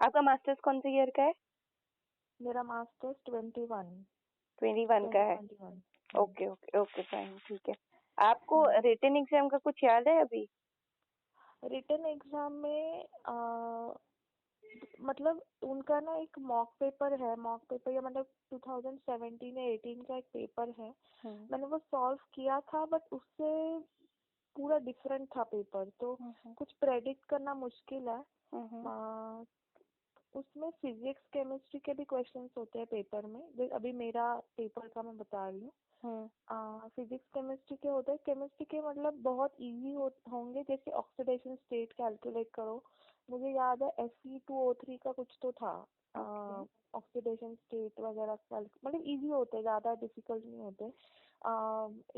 आपका मास्टर्स कौन से ईयर का है? मेरा मास्टर्स 21 21 का है। 2021। ओके ओके ओके फाइन, ठीक है। आपको हम्म। रिटन एग्जाम का कुछ याद है अभी? रिटन एग्जाम में मतलब उनका ना एक मॉक पेपर है, मॉक पेपर या मतलब 2017 या 18 का एक पेपर है। हम्म मैंने वो सॉल्व किया था बट उससे पूरा डिफरेंट था पेपर, तो हम्म कुछ प्रेडिक्ट करना मुश्किल है। हम्म अ, उसमें फिजिक्स केमिस्ट्री के भी क्वेश्चंस होते हैं पेपर में। अभी मेरा पेपर का मैं बता रही हूँ। हम्म फिजिक्स केमिस्ट्री के होते हैं, केमिस्ट्री के मतलब बहुत इजी होंगे, जैसे ऑक्सीडेशन स्टेट कैलकुलेट करो। मुझे याद है Fe2O3 का कुछ तो था। ओके ऑक्सीडेशन स्टेट वगैरह मतलब इजी होते हैं, ज्यादा डिफिकल्ट नहीं होते।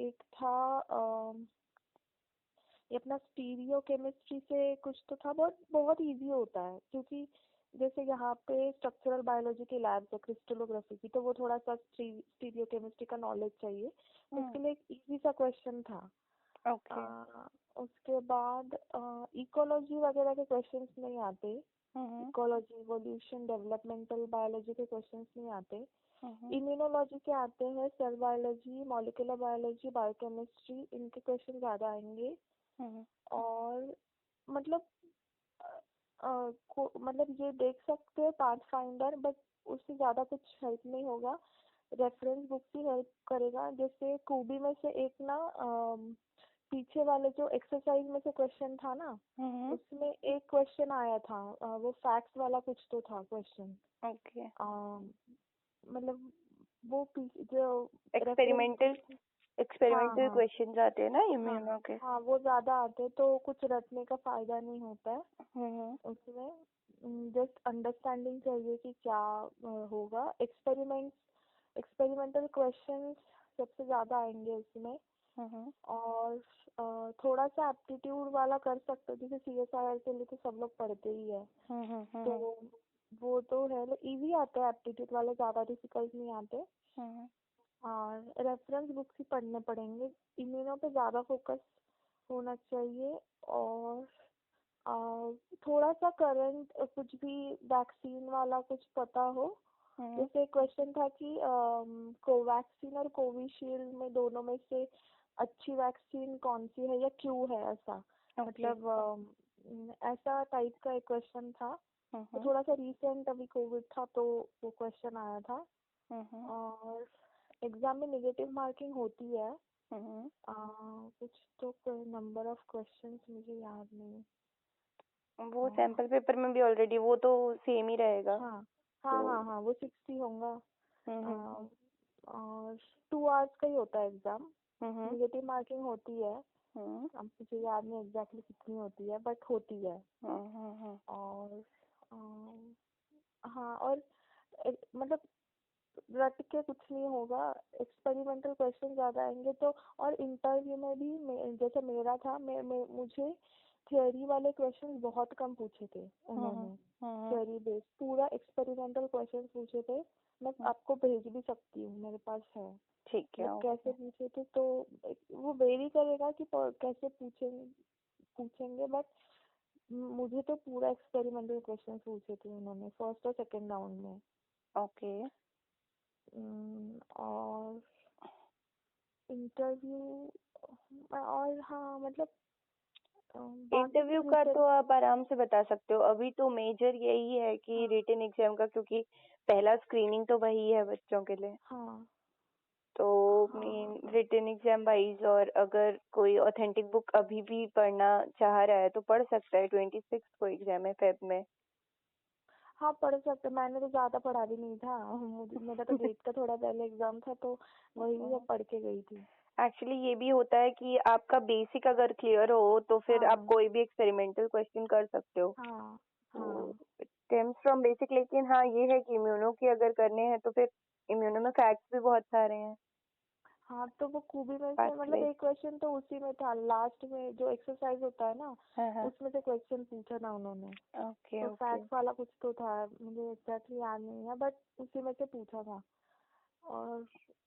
एक था ये अपना स्टीरियो केमिस्ट्री से कुछ तो था, बहुत बहुत इजी होता है, क्योंकि जैसे यहाँ पे स्ट्रक्चरल बायोलॉजी की लैब है, क्रिस्टलोग्राफी की, तो वो थोड़ा सा स्टीरियो केमिस्ट्री का नॉलेज चाहिए, तो हम्म उसके लिए एक इजी सा क्वेश्चन था। ओके उसके बाद इकोलॉजी वगैरह के क्वेश्चंस नहीं आते। Hmm ecology, evolution, developmental biology के क्वेश्चंस नहीं आते। हम्म इम्यूनोलॉजी के आते हैं, cell biology, molecular biology, biochemistry, इनके क्वेश्चन ज्यादा आएंगे। हम्म और मतलब मतलब ये देख सकते हैं पाथ फाइंडर, बट उससे ज्यादा कुछ हेल्प नहीं होगा। रेफरेंस बुक ही हेल्प करेगा। जैसे कूबी में से एक ना पीछे वाले जो एक्सरसाइज में से क्वेश्चन था ना, हम्म उसमें एक क्वेश्चन आया था, वो फैक्ट्स वाला कुछ तो था क्वेश्चन। ओके मतलब वो जो रेफरेंस एक्सपेरिमेंटल बुक। हाँ एक्सपेरिमेंटल हाँ क्वेश्चंस आते हैं ना हाँ इम्यूनो के। हाँ, वो ज्यादा आते हैं, तो कुछ रटने का फायदा नहीं होता है हम्म उसमें। जस्ट अंडरस्टैंडिंग चाहिए कि क्या होगा। एक्सपेरिमेंटल क्वेश्चंस सबसे ज्यादा आएंगे उसमें। हम्म और थोड़ा सा एप्टीट्यूड वाला कर सकते हो, जैसे CSIR के लिए तो सब लोग पढ़ते ही है, तो हम्म वो तो है, इजी आते हैं एप्टीट्यूड वाले, ज्यादा डिफिकल्ट नहीं आते। हम्म और रेफरेंस बुक्स ही पढ़ने पड़ेंगे। इम्यूनो पे ज्यादा फोकस होना चाहिए। और थोड़ा सा करंट कुछ भी वैक्सीन वाला कुछ पता हो। हम्म जैसे क्वेश्चन था कि कोवैक्सीन और कोविशील्ड में दोनों में से अच्छी वैक्सीन कौन सी है या क्यों है, ऐसा ओके मतलब ऐसा टाइप का एक क्वेश्चन था। तो हम्म थोड़ा सा रिसेंट अभी कोविड था, तो वो क्वेश्चन आया था। हम्म और एग्जाम में नेगेटिव मार्किंग होती है। हम्म कुछ तो नंबर ऑफ क्वेश्चंस मुझे याद नहीं। वो आ, सैंपल पेपर में भी ऑलरेडी वो तो सेम ही रहेगा। हाँ हाँ तो हाँ हाँ, वो 60 होगा। आ, हम्म और 2 आवर्स का ही होता है एग्जाम। हम्म नेगेटिव मार्किंग होती है। हम्म अब मुझे याद नहीं एग्जैक्टली कितनी होती है, बट होती है। हम्म और हाँ, और मतलब रट के कुछ नहीं होगा। एक्सपेरिमेंटल क्वेश्चन ज्यादा आएंगे तो। और इंटरव्यू में भी जैसे मेरा था, मुझे थियोरी वाले क्वेश्चन बहुत कम पूछे थे हम्म उन्होंने। हम्म थियोरी बेस्ड पूरा एक्सपेरिमेंटल क्वेश्चन पूछे थे। मैं आपको भेज भी सकती हूँ, मेरे पास है। ठीक है मतलब ओके कैसे पूछे थे, तो वो वेरी करेगा कि कैसे पूछेंगे पूछेंगे, बट मुझे तो पूरा एक्सपेरिमेंटल क्वेश्चन पूछे थे उन्होंने फर्स्ट और सेकंड राउंड में। ओके और इंटरव्यू और हाँ मतलब बाकी तो इंटरव्यू का रिटर्न। तो आप आराम से बता सकते हो। अभी तो मेजर यही है कि हाँ रिटन एग्जाम का, क्योंकि पहला स्क्रीनिंग तो वही है बच्चों के लिए। हाँ तो हाँ मेन रिटन एग्जाम वाइज, और अगर कोई ऑथेंटिक बुक अभी भी पढ़ना चाह रहा है तो पढ़ सकता है। 26 को एग्जाम है फेब में। हाँ, पढ़ सकते। मैंने तो ज्यादा पढ़ा भी नहीं था, मुझे मेरा तो गेट का थोड़ा पहले एग्जाम था, तो वही सब पढ़ के गई थी। एक्चुअली ये भी होता है कि आपका बेसिक अगर क्लियर हो तो फिर आप हाँ कोई भी एक्सपेरिमेंटल क्वेश्चन कर सकते हो। हाँ तो हाँ स्टेम्स फ्रॉम बेसिक, लेकिन हाँ ये है कि इम्यूनो की अगर करने हैं तो फिर इम्यूनो में फैक्ट्स भी बहुत सारे हैं। हाँ, तो वो खूबी में से मतलब पाथवे। एक क्वेश्चन तो उसी में था, लास्ट में जो एक्सरसाइज होता है ना, हाँ हाँ उसमें से क्वेश्चन पूछा था उन्होंने। ओके तो ओके फैक्ट वाला कुछ तो था, मुझे एग्जैक्टली याद नहीं है, बट उसी में से पूछा था। और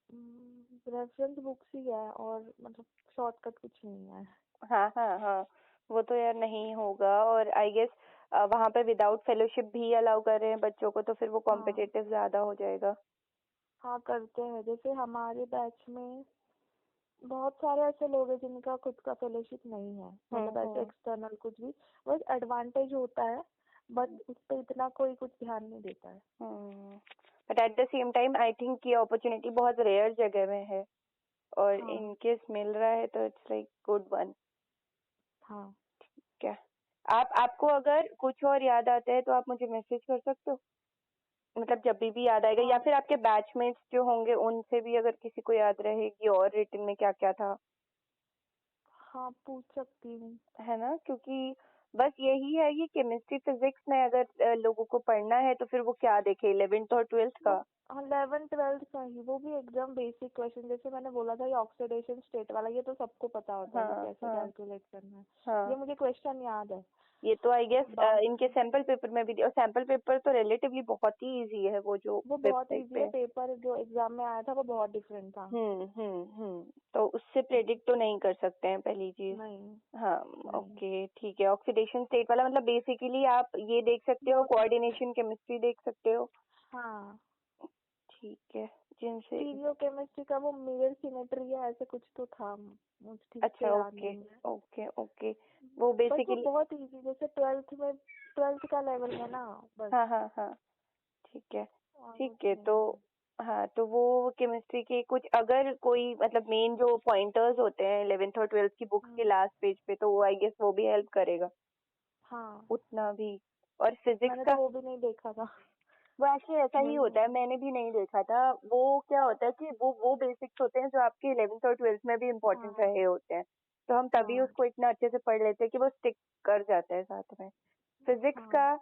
रेफरेंस बुक्स ही है, और मतलब शॉर्टकट कुछ नहीं है। हाँ हाँ हाँ, वो तो यार नहीं होगा। और आई गेस वहाँ पे विदाउट फेलोशिप भी अलाउ कर रहे हैं बच्चों को, तो फिर वो हाँ कॉम्पिटिटिव ज्यादा हो जाएगा। हाँ करते हैं। जैसे हमारे बैच में बहुत सारे ऐसे लोग हैं जिनका खुद का फेलोशिप नहीं है, मतलब ऐसे हम्म। एक्सटर्नल कुछ भी, बस एडवांटेज होता है, बट उस पर इतना कोई कुछ ध्यान नहीं देता है। But at the same time I think ये अपॉर्चुनिटी बहुत रेयर जगह में है, और हाँ इन केस मिल रहा है तो इट्स लाइक गुड वन। हाँ क्या आपको अगर कुछ और याद आता है तो आप मुझे मैसेज कर सकते हो, मतलब जब भी याद आएगा, या हाँ फिर आपके बैचमेट्स जो होंगे उनसे भी अगर किसी को याद रहेगी और रिटर्न में क्या क्या था। हाँ पूछ सकती हूँ। है ना, क्योंकि बस यही है कि केमिस्ट्री फिजिक्स में अगर लोगों को पढ़ना है तो फिर वो क्या देखे, 11th और 12th वो का। 11th 12th का ही, वो भी एकदम बेसिक क्वेश्चन, जैसे मैंने बोला था ये ऑक्सीडेशन स्टेट वाला, ये तो सबको पता होता है कि हाँ कैसे हाँ कैलकुलेट करना है। ये हाँ। मुझे क्वेश्चन याद है। ये तो आई गेस इनके बाकी सैंपल पेपर में भी दिया, और सैंपल पेपर तो रिलेटिवली बहुत ही इजी है, वो जो वो बहुत वेबसाइट इजी पे है, है। पेपर जो एग्जाम में आया था वो बहुत डिफरेंट था। तो उससे प्रेडिक्ट तो नहीं कर सकते हैं पहली चीज। नहीं हाँ। नहीं, ओके ठीक है, ऑक्सीडेशन स्टेट वाला मतलब बेसिकली आप ये देख सकते हो, वो कोऑर्डिनेशन केमिस्ट्री देख सकते हो। हाँ ठीक है, जिनसे। स्टीरियो केमिस्ट्री का वो मिरर सिमेट्री है ऐसे कुछ तो था, मुझे ठीक से अच्छा याद ओके नहीं है। Okay okay. वो बस वो बेसिकली। बहुत इजी, जैसे ट्वेल्थ का लेवल है ना, बस। हाँ हाँ हाँ। ठीक है। और कुछ ठीक है तो। नहीं है। हाँ तो वो केमिस्ट्री के कुछ अगर कोई मतलब मेन जो पॉइंटर्स होते हैं 11th और 12th की बुक्स के हम्म, लास्ट पेज पे, तो वो आई गेस वो भी हेल्प करेगा हाँ उतना भी। और फिजिक्स मैंने का। तो वो भी नहीं देखा था। वो एक्चुअली ऐसा ही वही होता है। है, मैंने भी नहीं देखा था। वो क्या होता है कि वो बेसिक्स होते हैं जो आपके 11th और 12th में भी इम्पोर्टेंट हाँ रहे होते हैं, तो हम तभी हाँ उसको इतना अच्छे से पढ़ लेते हैं कि वो स्टिक कर जाता है साथ में। फिजिक्स हाँ। का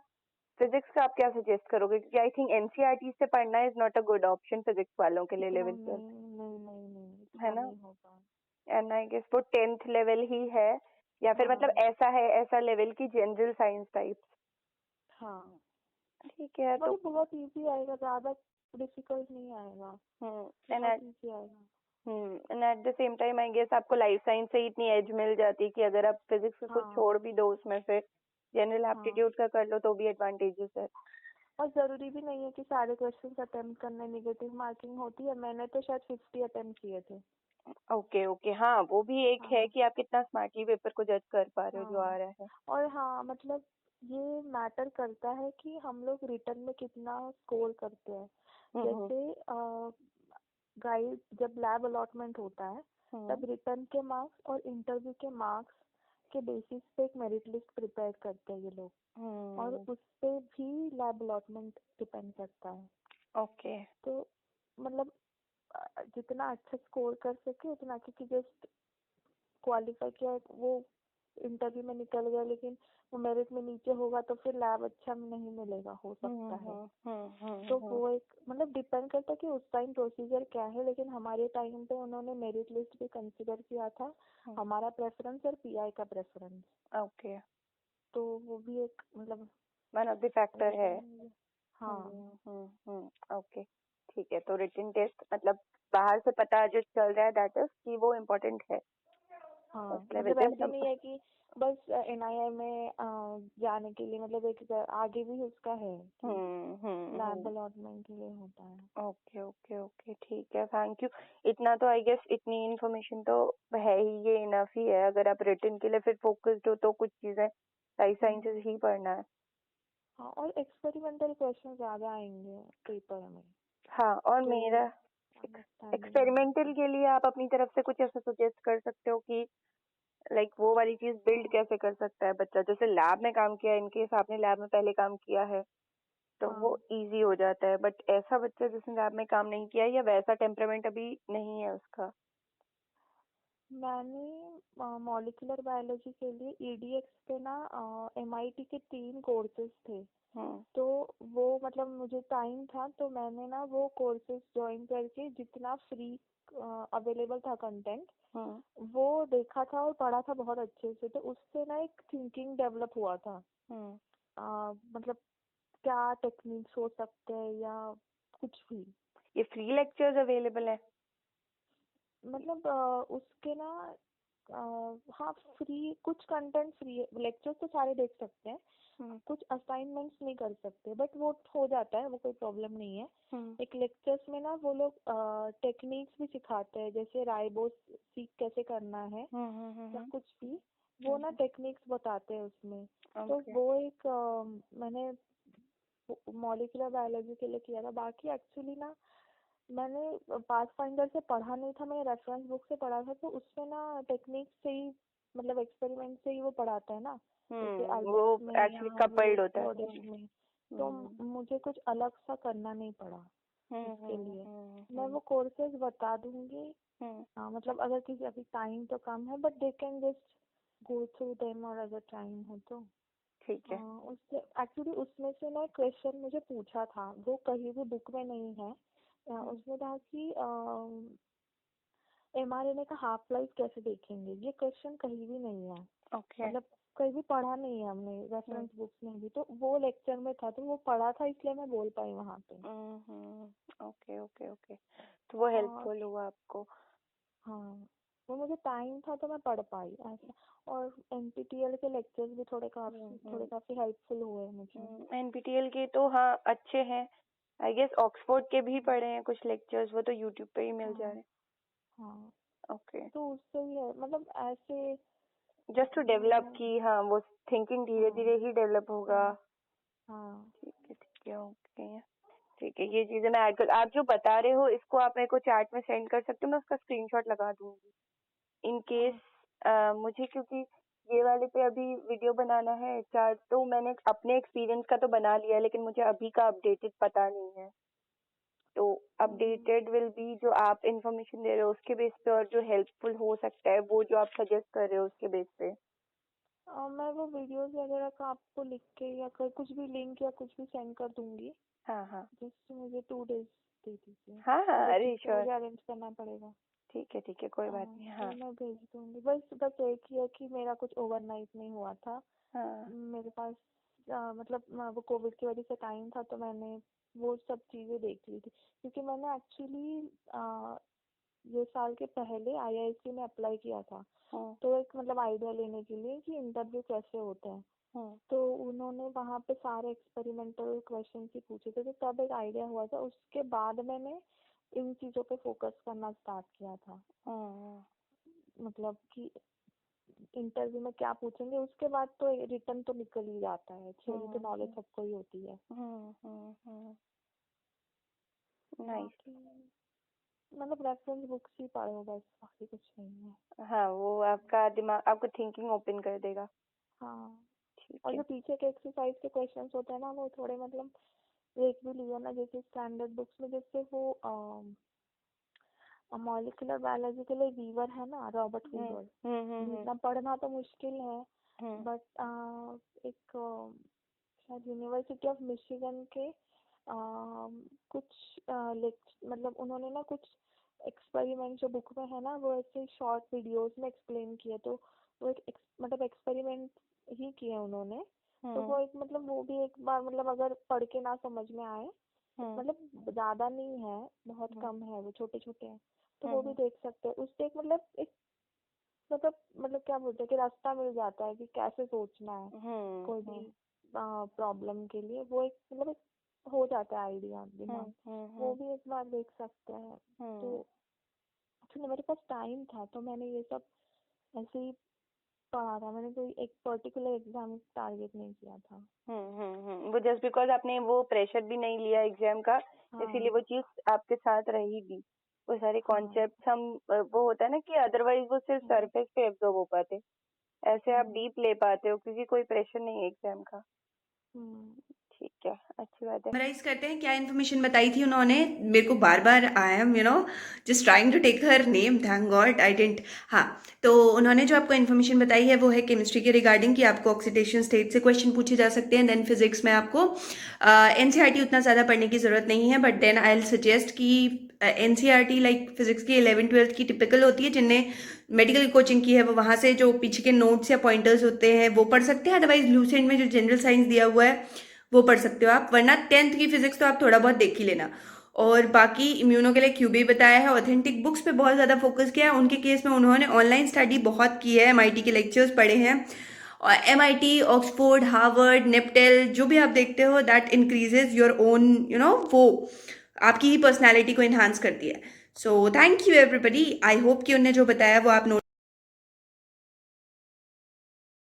फिजिक्स का आप क्या सजेस्ट करोगे, क्योंकि आई थिंक एनसीईआरटी से पढ़ना is not a good option physics वालों के लिए इतना 11th 12th। नहीं नहीं नहीं नहीं, है इतना ना, नहीं होगा। एंड आई गेस वो 10th लेवल ही है, या फिर मतलब हाँ ऐसा है, ऐसा लेवल की जनरल साइंस टाइप्स। हाँ ठीक है तो। मतलब बहुत इजी आएगा, ज्यादा डिफिकल्ट नहीं आएगा, एंड बहुत इजी आएगा। And at the same time I guess आपको लाइफ साइंस से इतनी एज मिल जाती कि अगर आप फिजिक्स को कुछ हाँ छोड़ भी दो उसमें से, जनरल हाँ एप्टीट्यूड का कर लो तो भी एडवांटेजेस है। और जरूरी भी नहीं है कि सारे क्वेश्चंस अटेम्प्ट करने, निगेटिव मार्किंग होती है, मैंने तो शायद 50 अटेम्प्ट किए थे। ओके ओके, हाँ वो भी एक है हाँ कि आप कितना स्मार्टली पेपर को जज कर पा रहे हो जो आ हाँ रहा है। और हाँ मतलब ये मैटर करता है कि हम लोग रिटर्न में कितना स्कोर करते हैं। हम्म जैसे गाइड जब लैब अलॉटमेंट होता है, हम्म तब रिटर्न के मार्क्स और इंटरव्यू के मार्क्स के बेसिस पे एक मेरिट लिस्ट प्रिपेयर करते हैं ये लोग, और हम्म। उस पे भी लैब अलॉटमेंट डिपेंड करता है। ओके। तो मतलब जितना अच्छा स्कोर कर सके उतना, क्योंकि जस्ट क्वालिफाई किया है, वो इंटरव्यू में निकल गया लेकिन वो मेरिट में नीचे होगा तो फिर लैब अच्छा नहीं मिलेगा, हो सकता है। तो वो एक मतलब डिपेंड करता है कि उस टाइम प्रोसीजर क्या है, लेकिन हमारे टाइम पे उन्होंने मेरिट लिस्ट भी कंसिडर किया था, हमारा प्रेफरेंस और पीआई का प्रेफरेंस। ओके। तो वो भी एक मतलब वन ऑफ द फैक्टर है। हाँ ओके। ठीक है, तो रिटन टेस्ट मतलब बाहर से पता जो चल रहा है दैट इज कि वो इम्पोर्टेंट है हाँ उस लेवल मतलब पे, ऐसे मतलब। नहीं है कि बस एनआईआई में जाने के लिए, मतलब एक आगे भी उसका है कि लैब अलॉटमेंट के लिए होता है। ओके ओके ओके ठीक है, थैंक यू। इतना तो आई गेस इतनी इन्फॉर्मेशन तो है ही, ये इनफ ही है। अगर आप रिटन के लिए फिर फोकस्ड हो तो कुछ चीजें लाइफ साइंसेज ही पढ़ना है। हाँ और एक्सपेरिमेंटल क्वेश्चन ज्यादा आएंगे पेपर में, हाँ, और तो मेरा अंडरस्टैंडिंग एक्सपेरिमेंटल के लिए आप अपनी तरफ से कुछ ऐसा सजेस्ट कर सकते हो कि लाइक वो वाली चीज बिल्ड कैसे कर सकता है बच्चा, जैसे लैब में काम किया, इनकेस आपने लैब में पहले काम किया है तो वो हाँ इजी हो जाता है, बट ऐसा बच्चा जिसने लैब में काम नहीं किया या वैसा टेम्परामेंट अभी नहीं है उसका। मैंने मॉलिक्यूलर बायोलॉजी के लिए ईडीएक्स पे ना एमआईटी के 3 कोर्सेज थे। हम्म तो वो मतलब मुझे टाइम था तो मैंने ना वो कोर्सेज ज्वाइन करके जितना फ्री अवेलेबल था कंटेंट, हम्म वो देखा था और पढ़ा था बहुत अच्छे से, तो उससे ना एक थिंकिंग डेवलप हुआ था। हम्म। मतलब क्या टेक्निक्स हो सकते हैं या कुछ भी, ये फ्री लेक्चर्स अवेलेबल है? मतलब उसके ना हाँ फ्री कुछ कंटेंट फ्री है, लेक्चर्स तो सारे देख सकते हैं, कुछ असाइनमेंट्स नहीं कर सकते, बट वो हो जाता है, वो कोई प्रॉब्लम नहीं है। एक लेक्चर्स में ना वो लोग टेक्निक्स भी सिखाते हैं, जैसे राइबोस सीख कैसे करना है या कुछ भी, वो ना टेक्निक्स बताते हैं उसमें। तो वो एक मैंने मॉलिक्यूलर बायोलॉजी के लिए किया था। बाकी एक्चुअली ना मैंने पाथ फाइंडर से पढ़ा नहीं था, मैंने रेफरेंस बुक से पढ़ा था। तो उसमें ना टेक्निक से ही, मतलब एक्सपेरिमेंट से ही वो पढ़ाता है ना, जैसे वो अल्बर्ट में एक्चुअली या कपल्ड होता है। प्रोडक्ट में। तो मुझे कुछ अलग सा करना नहीं पड़ा उसके लिए। मैं वो कोर्सेज बता दूंगी। मतलब अगर किसी, अभी टाइम तो कम है, but they can just go through them, और अगर टाइम हो तो ठीक है। उससे एक्चुअली उसमें से ना क्वेश्चन मुझे पूछा था, वो कहीं भी बुक में नहीं है। उसमें था कि mRNA का हाफ लाइफ कैसे देखेंगे, ये क्वेश्चन कहीं भी नहीं है। मतलब कहीं भी पढ़ा नहीं है हमने रेफरेंस बुक्स में भी। तो वो लेक्चर में था, तो वो पढ़ा था, इसलिए मैं बोल पाई वहाँ पे। ओके ओके ओके, तो वो हेल्पफुल हुआ आपको? हाँ, वो मुझे टाइम था तो मैं पढ़ पाई ऐसा। और NPTEL के लेक्चर्स भी थोड़े काफी हेल्पफुल हुए मुझे। NPTEL के तो हाँ अच्छे हैं। आई गेस ऑक्सफोर्ड के भी पढ़े हैं कुछ लेक्चर्स, वो तो यूट्यूब पे ही मिल जा रहे हैं। हाँ, ओके, तो उससे ही है, मतलब ऐसे जस्ट टू डेवलप की, हाँ वो थिंकिंग धीरे धीरे ही डेवलप होगा। हाँ ठीक है ओके। ठीक है, ये चीजें मैं ऐड कर, आप जो बता रहे हो इसको आप मेरे को चैट में सेंड कर सकते हो, मैं उसका स्क्रीनशॉट लगा दूंगी इन केस। मुझे क्योंकि ये वाले पे अभी वीडियो बनाना है चार्ट, तो मैंने अपने एक्सपीरियंस का तो बना लिया है, लेकिन मुझे अभी का अपडेटेड पता नहीं है। तो अपडेटेड विल बी जो आप इंफॉर्मेशन दे रहे हो उसके बेस पे, और जो हेल्पफुल हो सकता है वो जो आप सजेस्ट कर रहे हो उसके बेस पे। मैं वो वीडियोस वगैरह का आपको लिख के या कुछ भी लिंक या कुछ भी सेंड कर दूंगी। हाँ जस्ट मुझे 2 डेज दे दीजिए। हाँ अरे ठीक है, श्योर। मुझे अरेंज करना पड़ेगा। ठीक है कोई बात नहीं। हाँ तो मैं भेज दूंगी। बस एक ही है कि मेरा कुछ ओवरनाइट नहीं हुआ था। मेरे पास मतलब वो कोविड की वजह से टाइम था, तो मैंने वो सब चीजें देख ली थी। क्योंकि मैंने एक्चुअली ये साल के पहले IISc में अप्लाई किया था। तो एक मतलब आइडिया लेने के लिए कि इंटरव्यू कैसे होते हैं। तो उन्होंने वहाँ पे सारे एक्सपेरिमेंटल क्वेश्चन ही पूछे थे, तो तब एक आइडिया हुआ था। उसके बाद मैंने इन चीजों पे फोकस करना स्टार्ट किया था। मतलब कि इंटरव्यू में क्या पूछेंगे, उसके बाद तो रिटर्न तो निकल ही जाता है। थ्योरी तो नॉलेज सबको ही होती है। नाइस। मतलब रेफरेंस बुक्स ही पढ़ो बस, बाकी कुछ नहीं है। हाँ वो आपका दिमाग, आपको थिंकिंग ओपन कर देगा। हाँ, ठीक और है। जो पीछे के एक्सरसाइज के क्वेश्चंस होते हैं ना, वो थोड़े मतलब देख भी लिया ना, जैसे स्टैंडर्ड बुक्स में, जैसे वो मॉलिक्यूलर बायोलॉजी के लिए वीवर है ना, रॉबर्ट वीवर। इतना पढ़ना तो मुश्किल है, बट एक शायद यूनिवर्सिटी ऑफ मिशिगन के कुछ मतलब उन्होंने ना कुछ एक्सपेरिमेंट जो बुक में है ना, वो ऐसे शॉर्ट वीडियोस में एक्सप्लेन किए। तो वो एक मतलब एक्सपेरिमेंट ही किए उन्होंने। तो वो एक मतलब वो भी एक बार, मतलब अगर पढ़ के ना समझ में आए, मतलब ज्यादा नहीं है, बहुत कम है, वो छोटे छोटे हैं, तो वो भी देख सकते हैं। उससे एक मतलब क्या बोलते हैं कि रास्ता मिल जाता है कि कैसे सोचना है कोई भी प्रॉब्लम के लिए। वो एक मतलब एक हो जाता है आइडिया दिमाग। वो भी एक बार देख सकते हैं। तो एक्चुअली मेरे पास टाइम था, तो मैंने ये सब ऐसे ही पढ़ा था। मैंने कोई एक पर्टिकुलर एग्जाम टारगेट नहीं किया था। वो जस्ट बिकॉज आपने वो प्रेशर भी नहीं लिया एग्जाम का, इसीलिए वो चीज आपके साथ रहेगी। वो सारे कॉन्सेप्ट हम वो होता है ना कि अदरवाइज वो सिर्फ सरफेस पे एब्जॉर्ब हो पाते, ऐसे आप डीप ले पाते हो क्योंकि कोई प्रेशर नहीं है एग्जाम का। ठीक है, अच्छी बात है। समराइज करते हैं क्या इन्फॉर्मेशन बताई थी उन्होंने। मेरे को बार बार I am just trying to take her name, thank God I didn't. हाँ, तो उन्होंने जो आपको इन्फॉर्मेशन बताई है वो है केमिस्ट्री के रिगार्डिंग कि आपको ऑक्सीडेशन स्टेट से क्वेश्चन पूछे जा सकते हैं। देन फिजिक्स में आपको NCERT उतना ज़्यादा पढ़ने की ज़रूरत नहीं है, but then I will suggest कि NCERT लाइक फिजिक्स की 11th-12th की टिपिकल होती है, जिनने मेडिकल कोचिंग की है वो वहाँ से जो पीछे के नोट्स या पॉइंटर्स होते हैं वो पढ़ सकते हैं। अदरवाइज लूसेंट में जो जनरल साइंस दिया हुआ है वो पढ़ सकते हो आप, वरना 10th की फिजिक्स तो आप थोड़ा बहुत देख ही लेना। और बाकी इम्यूनो के लिए QB बताया है, ऑथेंटिक बुक्स पे बहुत ज़्यादा फोकस किया है। उनके केस में उन्होंने ऑनलाइन स्टडी बहुत की है, MIT के लेक्चर्स पढ़े हैं, और MIT, ऑक्सफोर्ड, हार्वर्ड, नेपटेल, जो भी आप देखते हो, दैट इंक्रीजेज योर ओन वो आपकी ही पर्सनैलिटी को इन्हांस करती है. So thank you everybody. I hope कि उन्होंने जो बताया वो आप नोट